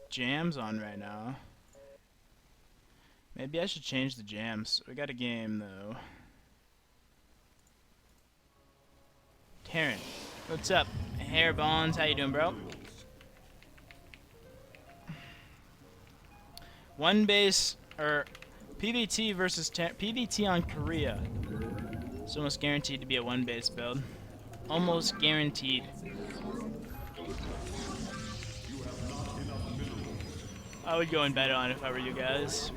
jams on right now. Maybe I should change the jams. We got a game though. Taryn, what's up? Hair Bonds, how you doing, bro? One base or PvT versus PvT on Korea. It's almost guaranteed to be a one base build. Almost guaranteed. I would go in bed on if I were you guys.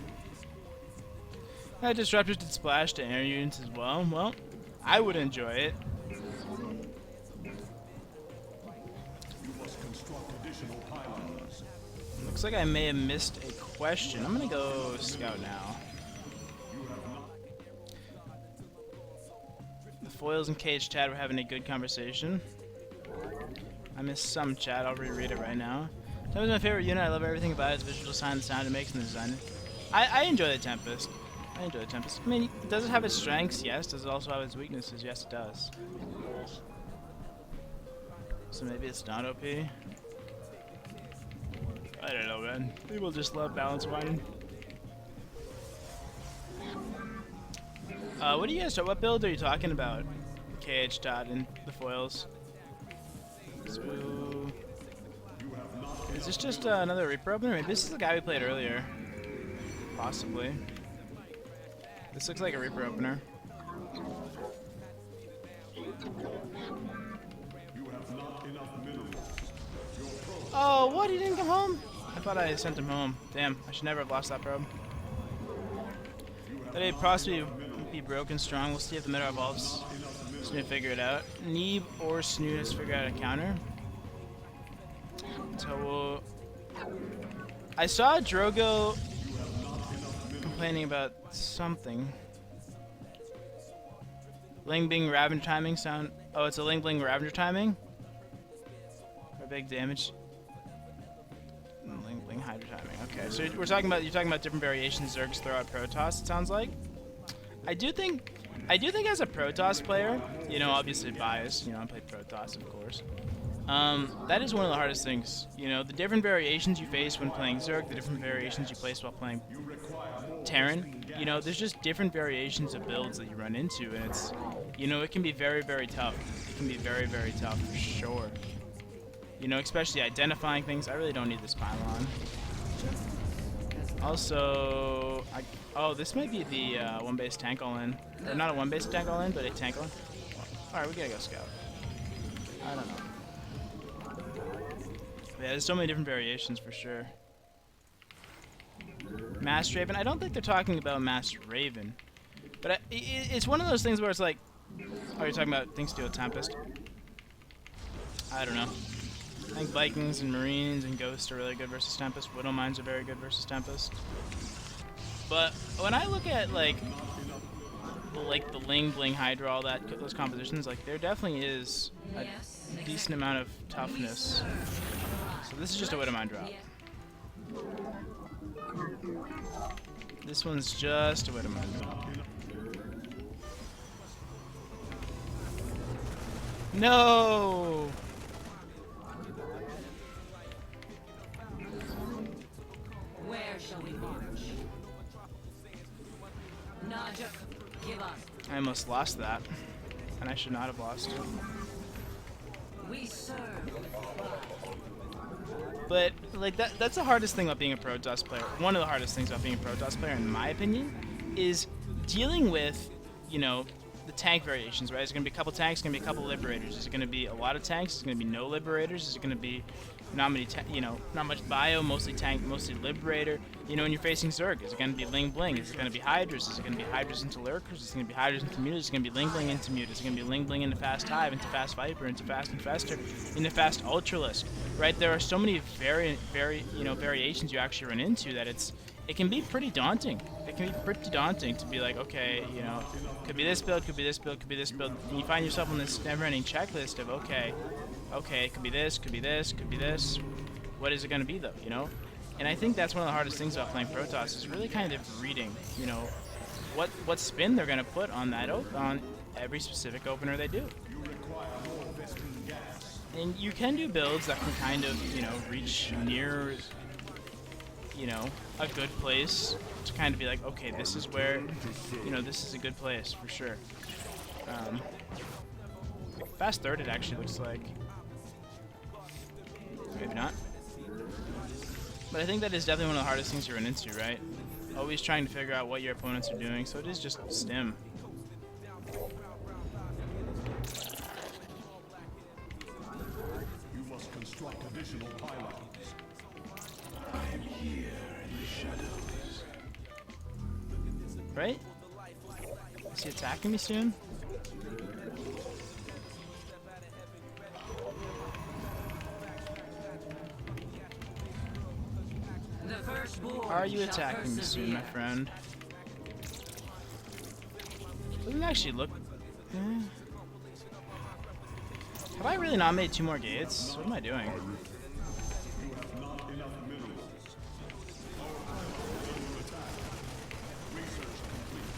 That disruptors did splash to air units as well. Well, I would enjoy it. Looks like I may have missed a question. I'm gonna go scout now. The foils and cage chat were having a good conversation. I missed some chat. I'll reread it right now. Tempest is my favorite unit. I love everything about it. Its visual design, the sound it makes, and the design. I enjoy the Tempest. I enjoy the Tempest. I mean, does it have its strengths? Yes. Does it also have its weaknesses? Yes, it does. So maybe it's not OP. I don't know, man. People just love balance mining. What do you guys? What build are you talking about? KH dot and the foils. So, is this just another Reaper opener? Maybe this is the guy we played earlier. Possibly. This looks like a Reaper opener. Oh, what? He didn't come home? I thought I sent him home. Damn, I should never have lost that probe. That may possibly be broken strong. We'll see if the meta evolves. Snoot figure it out. Neeb or Snoot has figured out a counter. So we'll... I saw Drogo complaining about something. Ling Bing Ravager timing sound. Oh, it's a Ling Bling Ravager timing? For big damage. Ling Bling Hydra timing. Okay, so you're talking about different variations Zergs throw out Protoss, it sounds like. I do think as a Protoss player, you know, obviously biased, you know, I play Protoss, of course. That is one of the hardest things. You know, the different variations you face when playing Zerg, the different variations you face while playing Terran. You know, there's just different variations of builds that you run into, and it's, you know, it can be very, very tough. It can be very, very tough for sure. You know, especially identifying things. I really don't need this pylon. Also, oh, this might be the one base tank all-in. Or not a one base tank all-in, but a tank all-in. Alright, we gotta go scout. I don't know. Yeah, there's so many different variations for sure. Masked Raven. I don't think they're talking about Masked Raven. But it's one of those things where it's like... Oh, you're talking about things to do with Tempest? I don't know. I think Vikings and Marines and Ghosts are really good versus Tempest. Widow Mines are very good versus Tempest. But when I look at like the Ling Bling Hydra, all that, those compositions, like there definitely is a decent amount of toughness. So this is just a Widow Mine drop. This one's just a Widow Mine drop. No! Where shall we march? Naja, give us. I almost lost that, and I should not have lost it. We serve. But like that's the hardest thing about being a Protoss player. One of the hardest things about being a Protoss player, in my opinion, is dealing with, you know, the tank variations, right? Is it going to be a couple tanks? Is it going to be a couple liberators? Is it going to be a lot of tanks? Is it going to be no liberators? Is it going to be not many, not much bio, mostly tank, mostly liberator? You know, when you're facing Zerg, is it going to be Ling Bling? Is it going to be Hydras? Is it going to be Hydras into Lurkers? Is it going to be Hydras into Mutas? Is it going to be Ling Bling into Mutas? Is it going to be Ling Bling into Fast Hive, into Fast Viper, into Fast Infestor, into Fast Ultralisk? Right? There are so many variations you actually run into that it can be pretty daunting. It can be pretty daunting to be like, okay, you know, could be this build, could be this build, could be this build, and you find yourself on this never-ending checklist of, okay, it could be this, could be this, could be this. What is it going to be, though, you know? And I think that's one of the hardest things about playing Protoss is really kind of reading, you know, what spin they're going to put on that on every specific opener they do. And you can do builds that can kind of, you know, reach near you know, a good place to kind of be like, okay, this is where, you know, this is a good place for sure. Fast third, it actually looks like. Maybe not. But I think that is definitely one of the hardest things you run into, right? Always trying to figure out what your opponents are doing, so it is just stim. You must construct additional pylons. I am here in the shadows. Right? Is he attacking me soon? The firstborn Are you shall attacking me soon, my persevere. friend? Doesn't actually look... Have I really not made 2 more gates? What am I doing? You have not enough minerals. Attack. Research complete.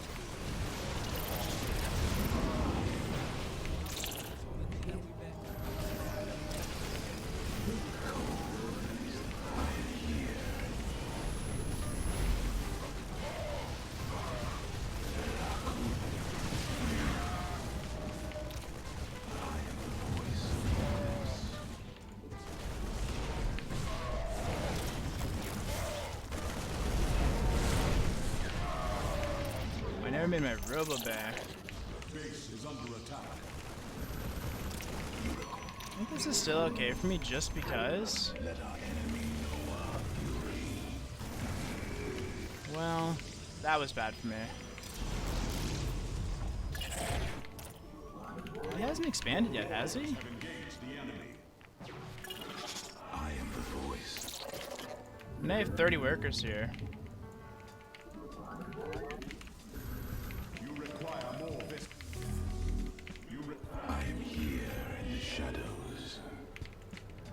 I never made my Robo-Bear. Base is under attack. I think this is still okay for me just because. Let our enemy know our fury. Well, that was bad for me. He hasn't expanded yet, has he? Have engaged the enemy. I am the voice. And I have 30 workers here. You require more vis. I am here in the shadows.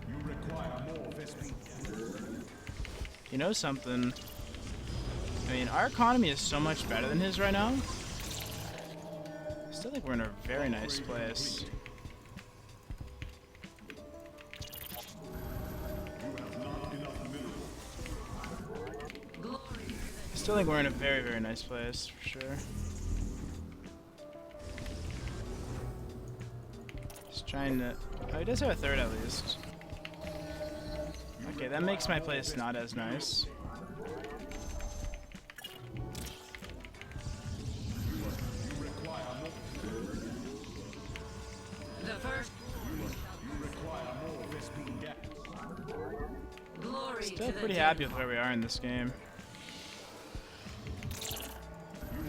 You require more Vespine. You know something? I mean, our economy is so much better than his right now. I still think we're in a very nice place. You have not enough minerals. Glory. I still think we're in a very, very nice place, for sure. Just trying to... Oh, he does have a third at least. Okay, that makes my place not as nice. You require more. The first You require more Vespine gas. glory Still to the pretty dead. happy with where we are in this game. You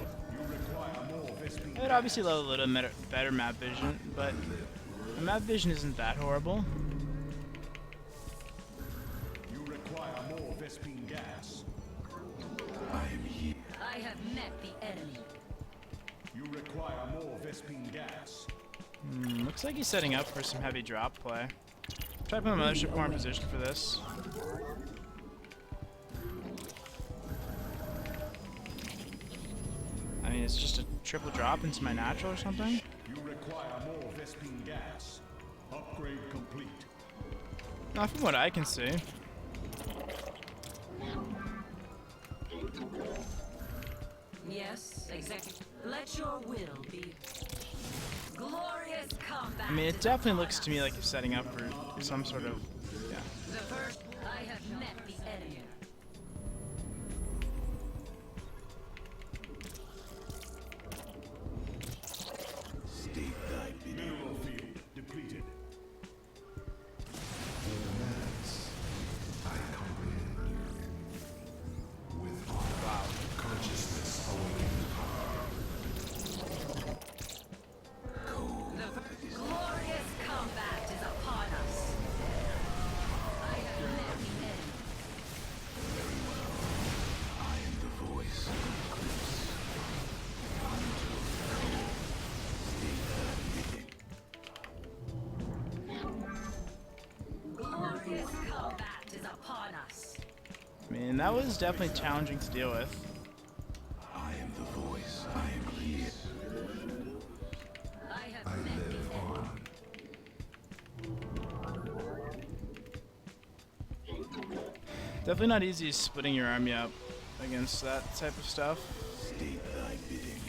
require more Vespine I would obviously love a little better map vision, but my map vision isn't that horrible. You require more Vespine gas. I am here. I have met the enemy. You require more Vespine gas. Looks like he's setting up for some heavy drop play. Try to put my mothership more in position for this. I mean, it's just a triple drop into my natural or something. You require more Vespine gas. Upgrade complete. Not from what I can see. Yes, exactly. Let your will be. Glorious combat. I mean, it is definitely upon looks to me us. like he's setting up for some sort of... Yeah. The first, I have met the enemy. State thy bidding. Mineral field depleted. I comprehend you. With consciousness awakened. Cold. The glorious combat is upon us. I have met the enemy. I am the voice. Glorious combat is upon us. I mean, that was definitely challenging to deal with. I am the voice. I am here. I have met the enemy. Definitely not easy splitting your army up against that type of stuff. State thy bidding.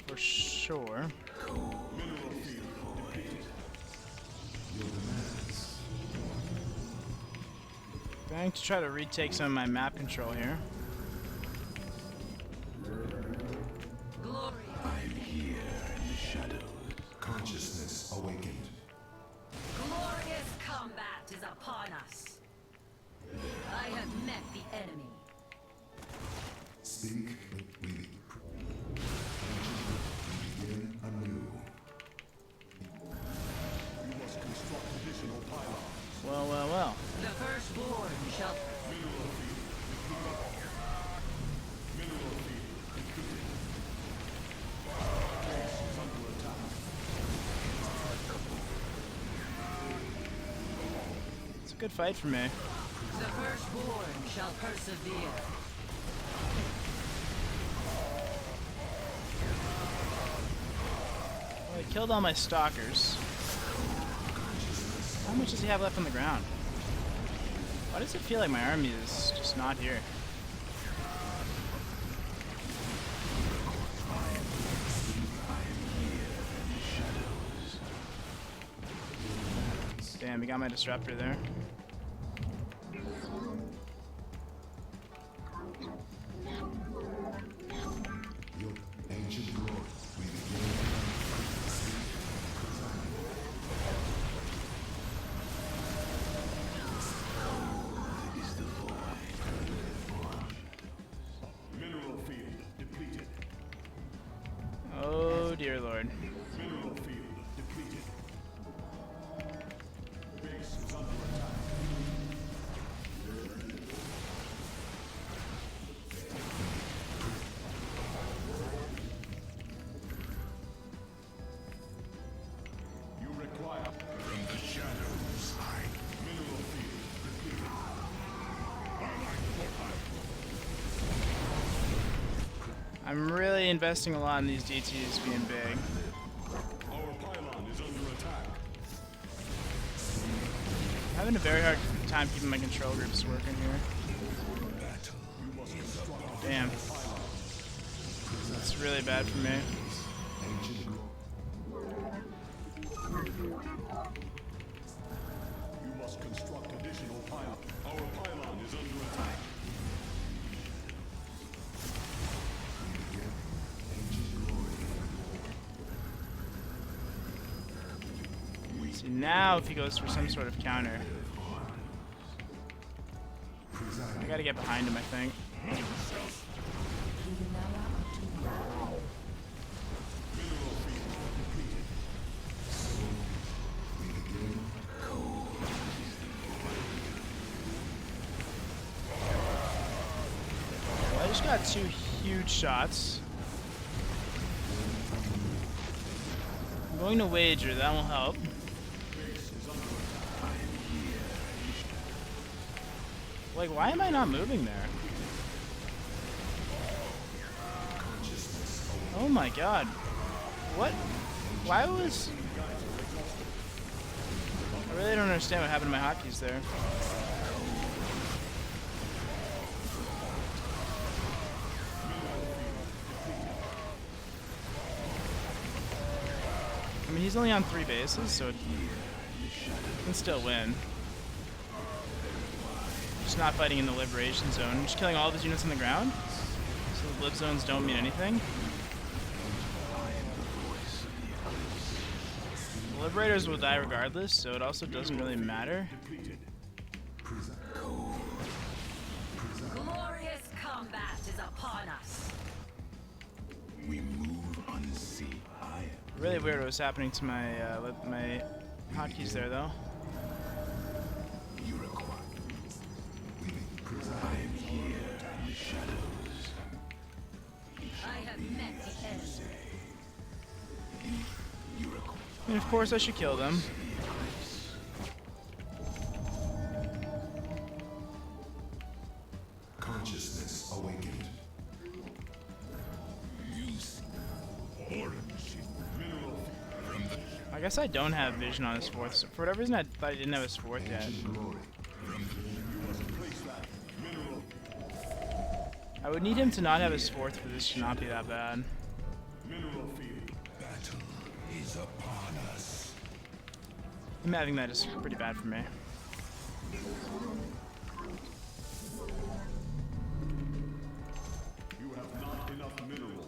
For sure. Going to try to retake some of my map control here. Glory. I'm here in the shadows. Consciousness awakened. Glorious combat is upon us. I have met the enemy. Speak, we begin anew. You must construct additional pylons. Well, well, well. The firstborn shall. It's a good fight for me. The firstborn shall persevere. Well, he killed all my stalkers. How much does he have left on the ground? Why does it feel like my army is just not here? Damn, he got my disruptor there. Your ancient glory, we begin. Mineral field depleted. Oh dear lord. Mineral field depleted. Base is under attack. You require From the shadows, mineral field depleted. I'm really investing a lot in these DTs being big. Our pylon is under attack. I'm having a very hard time keeping my control groups working here. You must construct Damn. That's really bad for me. ancient glory. You must construct additional pylon. Our pylon is under attack. See, now if he goes for some sort of counter, I gotta get behind him, I think. Well, I just got two huge shots. I'm going to wager that will help. Like, why am I not moving there? Oh my god. What? Why was... I really don't understand what happened to my hotkeys there. I mean, he's only on 3 bases, so he can still win. Just not fighting in the liberation zone. Just killing all of his units on the ground. So the lib zones don't mean anything. The liberators will die regardless, so it also doesn't really matter. Glorious combat is upon us. We move unseen. Really weird what was happening to my my hotkeys there, though. You require. I am here in the shadows. I have met the enemy. You require. And of course I should kill them. Consciousness awakened. Use orange. Mineral. From the guess I don't have vision on his fourth. So for whatever reason, I thought he didn't have his fourth yet. I would need him to not have his fourth for this to not be that bad. Battle is upon us. Him having that is pretty bad for me. You have not enough minerals.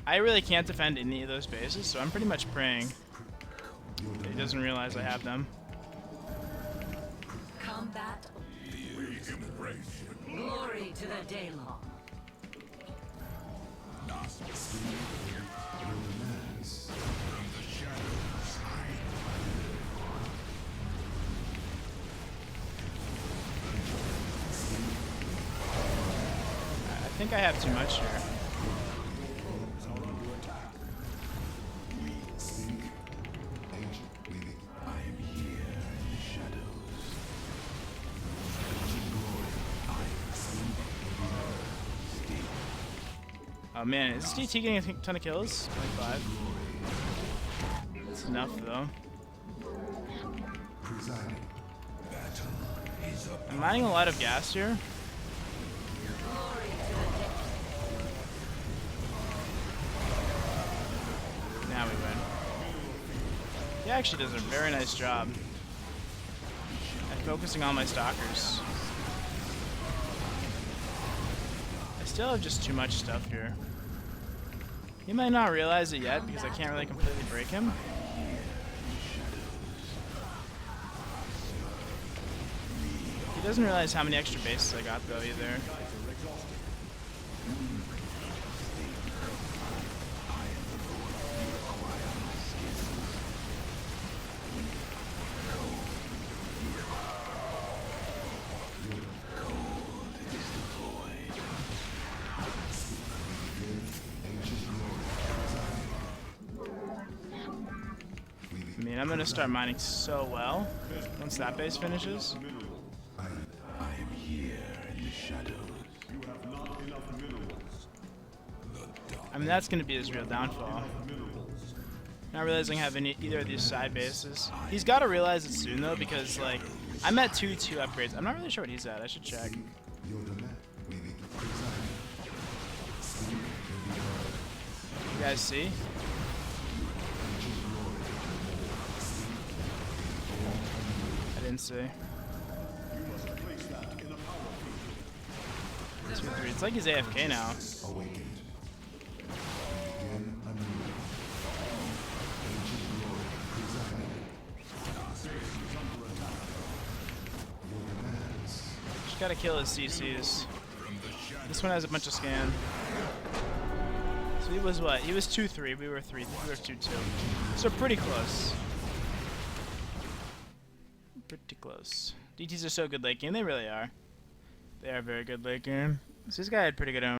I really can't defend any of those bases, so I'm pretty much praying that he doesn't realize I have them. Combat. Glory to the Daylong. I think I have too much here. Oh man, is this DT getting a ton of kills? 25. That's enough though. I'm mining a lot of gas here. Now we win. He actually does a very nice job at focusing on my stalkers. I still have just too much stuff here. He might not realize it yet because I can't really completely break him. He doesn't realize how many extra bases I got though either. I mean, I'm gonna start mining so well once that base finishes. I am here in the shadows. I mean, that's gonna be his real downfall. Not realizing I have either of these side bases. He's gotta realize it soon though, because like, I'm at 2-2 upgrades. I'm not really sure what he's at. I should check. You guys see? I didn't see. 2-3. It's like he's AFK now. Just gotta kill his CCs. This one has a bunch of scan. So he was what? He was 2-3. We were 2-2. So pretty close. Pretty close. DTs are so good late game. They really are. They are very good late game. So this guy had pretty good own.